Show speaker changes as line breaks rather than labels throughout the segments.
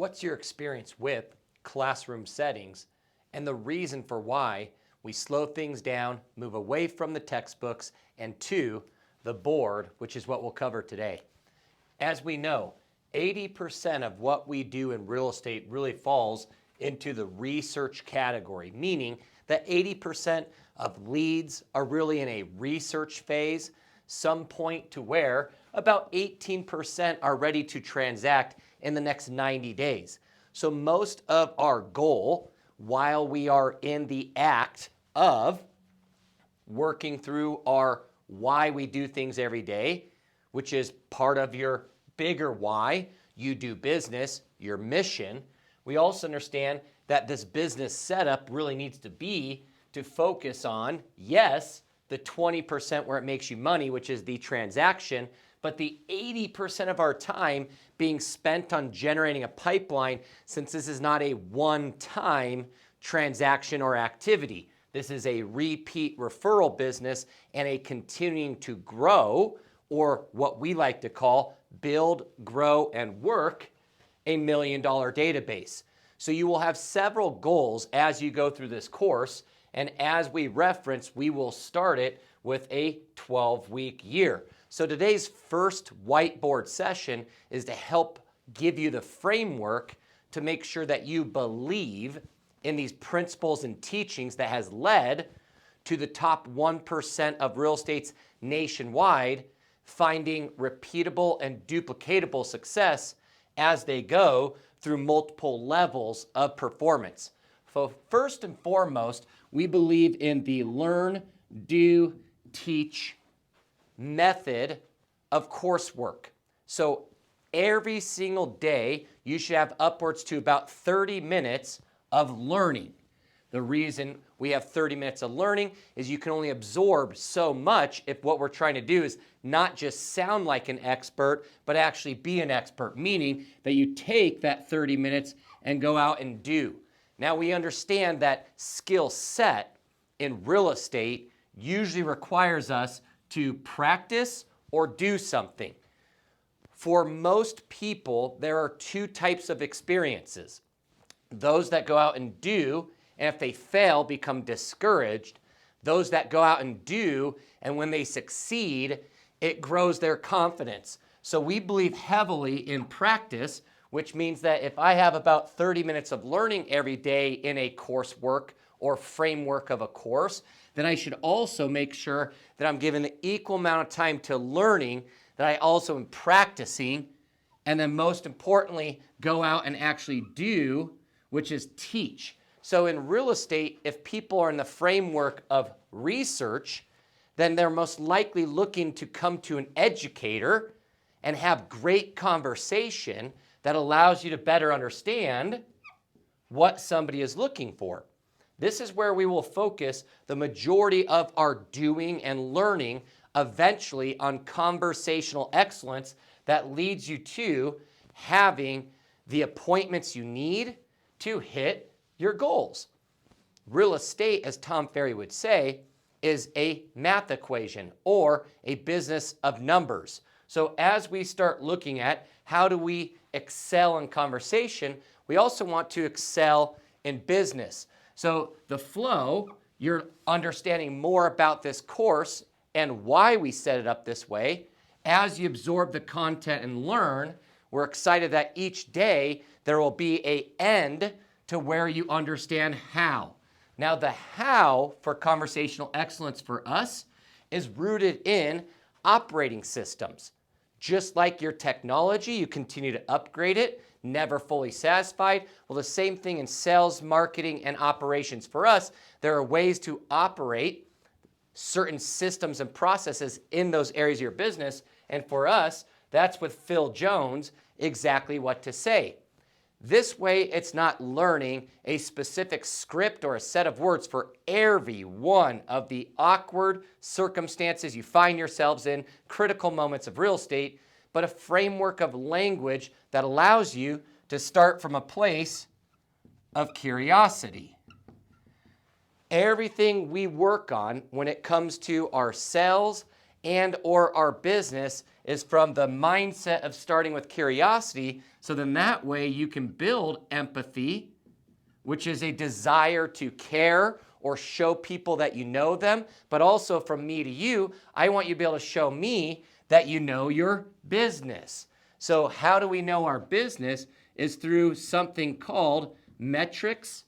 what's your experience with classroom settings and the reason for why we slow things down, move away from the textbooks, and to the board, which is what we'll cover today. As we know, 80% of what we do in real estate really falls into the research category, meaning that 80% of leads are really in a research phase, some point to where about 18% are ready to transact in the next 90 days. So most of our goal, while we are in the act of working through our why we do things every day, which is part of your bigger why you do business, your mission, we also understand that this business setup really needs to be to focus on, yes, the 20% where it makes you money, which is the transaction, but the 80% of our time being spent on generating a pipeline, since this is not a one-time transaction or activity. This is a repeat referral business and a continuing to grow, or what we like to call build, grow, and work a $1 million database. So you will have several goals as you go through this course, and as we reference, we will start it with a 12-week year. So today's first whiteboard session is to help give you the framework to make sure that you believe in these principles and teachings that has led to the top 1% of real estates nationwide finding repeatable and duplicatable success as they go through multiple levels of performance. So first and foremost, we believe in the learn, do, teach method of coursework. So every single day, you should have upwards to about 30 minutes of learning. The reason we have 30 minutes of learning is you can only absorb so much if what we're trying to do is not just sound like an expert, but actually be an expert, meaning that you take that 30 minutes and go out and do. Now we understand that skill set in real estate usually requires us to practice or do something. For most people, there are two types of experiences. Those that go out and do, and if they fail, become discouraged. Those that go out and do, and when they succeed, it grows their confidence. So we believe heavily in practice, which means that if I have about 30 minutes of learning every day in a coursework or framework of a course, then I should also make sure that I'm given the equal amount of time to learning, that I also am practicing, and then most importantly, go out and actually do, which is teach. So in real estate, if people are in the framework of research, then they're most likely looking to come to an educator and have great conversation that allows you to better understand what somebody is looking for. This is where we will focus the majority of our doing and learning eventually on conversational excellence that leads you to having the appointments you need to hit your goals. Real estate, as Tom Ferry would say, is a math equation or a business of numbers. So as we start looking at how do we excel in conversation, we also want to excel in business. So the flow, you're understanding more about this course and why we set it up this way. As you absorb the content and learn, we're excited that each day there will be an end to where you understand how. Now the how for conversational excellence for us is rooted in operating systems. Just like your technology, you continue to upgrade it, never fully satisfied. Well, the same thing in sales, marketing, and operations. For us, there are ways to operate certain systems and processes in those areas of your business. And for us, that's with Phil Jones, exactly what to say. This way, it's not learning a specific script or a set of words for every one of the awkward circumstances you find yourselves in, critical moments of real estate, but a framework of language that allows you to start from a place of curiosity. Everything we work on when it comes to our sales and or our business is from the mindset of starting with curiosity So then that way you can build empathy, which is a desire to care or show people that you know them. But also from me to you, I want you to be able to show me that you know your business. So how do we know our business? Is through something called metrics,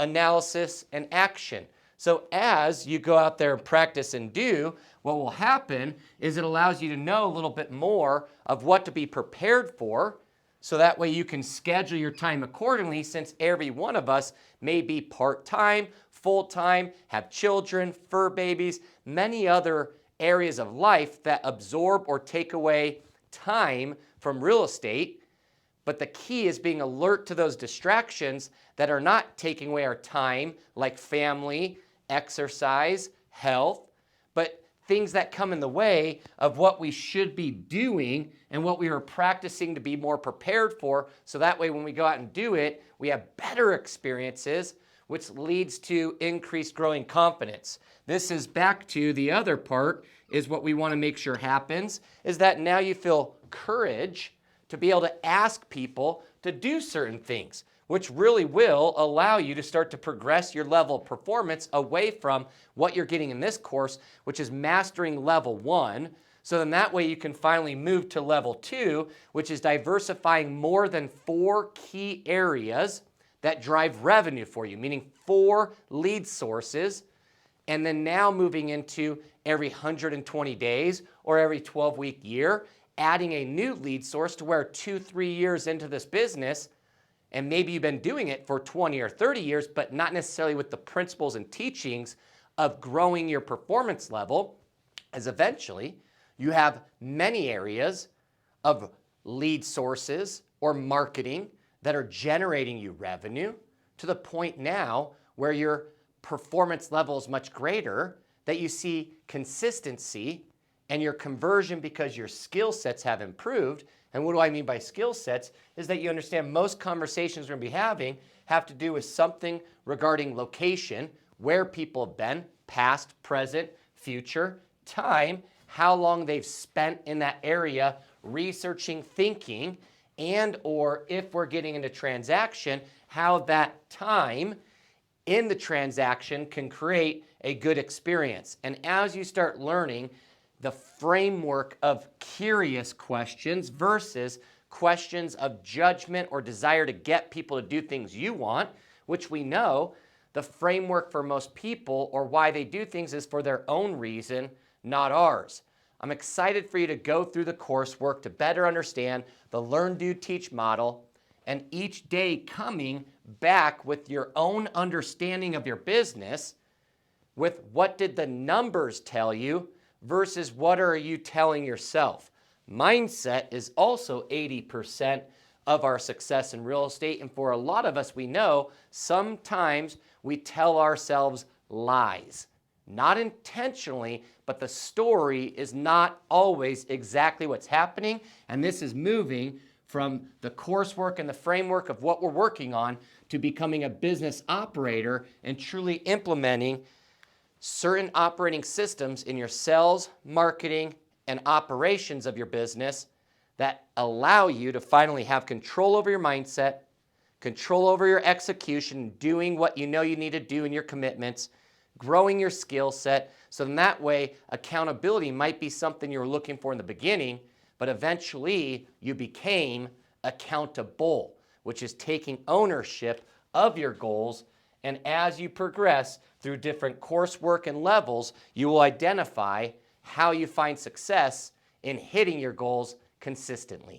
analysis, and action. So as you go out there and practice and do, what will happen is it allows you to know a little bit more of what to be prepared for, so that way you can schedule your time accordingly, since every one of us may be part-time, full-time, have children, fur babies, many other areas of life that absorb or take away time from real estate. But the key is being alert to those distractions that are not taking away our time, like family, exercise, health, but things that come in the way of what we should be doing and what we are practicing to be more prepared for. So that way when we go out and do it, we have better experiences, which leads to increased growing confidence. This is back to the other part, is what we want to make sure happens, is that now you feel courage to be able to ask people to do certain things, which really will allow you to start to progress your level of performance away from what you're getting in this course, which is mastering level 1. So then that way you can finally move to level 2, which is diversifying more than 4 key areas that drive revenue for you, meaning 4 lead sources. And then now moving into every 120 days or every 12-week year, adding a new lead source to where 2-3 years into this business, and maybe you've been doing it for 20 or 30 years, but not necessarily with the principles and teachings of growing your performance level, as eventually you have many areas of lead sources or marketing that are generating you revenue to the point now where your performance level is much greater, that you see consistency and your conversion because your skill sets have improved. And what do I mean by skill sets? Is that you understand most conversations we're going to be having have to do with something regarding location, where people have been, past, present, future, time, how long they've spent in that area researching, thinking, and or if we're getting into transaction, how that time in the transaction can create a good experience. And as you start learning the framework of curious questions versus questions of judgment or desire to get people to do things you want, which we know the framework for most people or why they do things is for their own reason, not ours. I'm excited for you to go through the coursework to better understand the Learn, Do, Teach model, and each day coming back with your own understanding of your business with what did the numbers tell you versus what are you telling yourself. Mindset is also 80% of our success in real estate. And for a lot of us, we know sometimes we tell ourselves lies. Not intentionally, but the story is not always exactly what's happening. And this is moving from the coursework and the framework of what we're working on to becoming a business operator and truly implementing certain operating systems in your sales, marketing, and operations of your business that allow you to finally have control over your mindset, control over your execution, doing what you know you need to do in your commitments, growing your skill set. So in that way, accountability might be something you were looking for in the beginning, but eventually you became accountable, which is taking ownership of your goals. And as you progress through different coursework and levels, you will identify how you find success in hitting your goals consistently.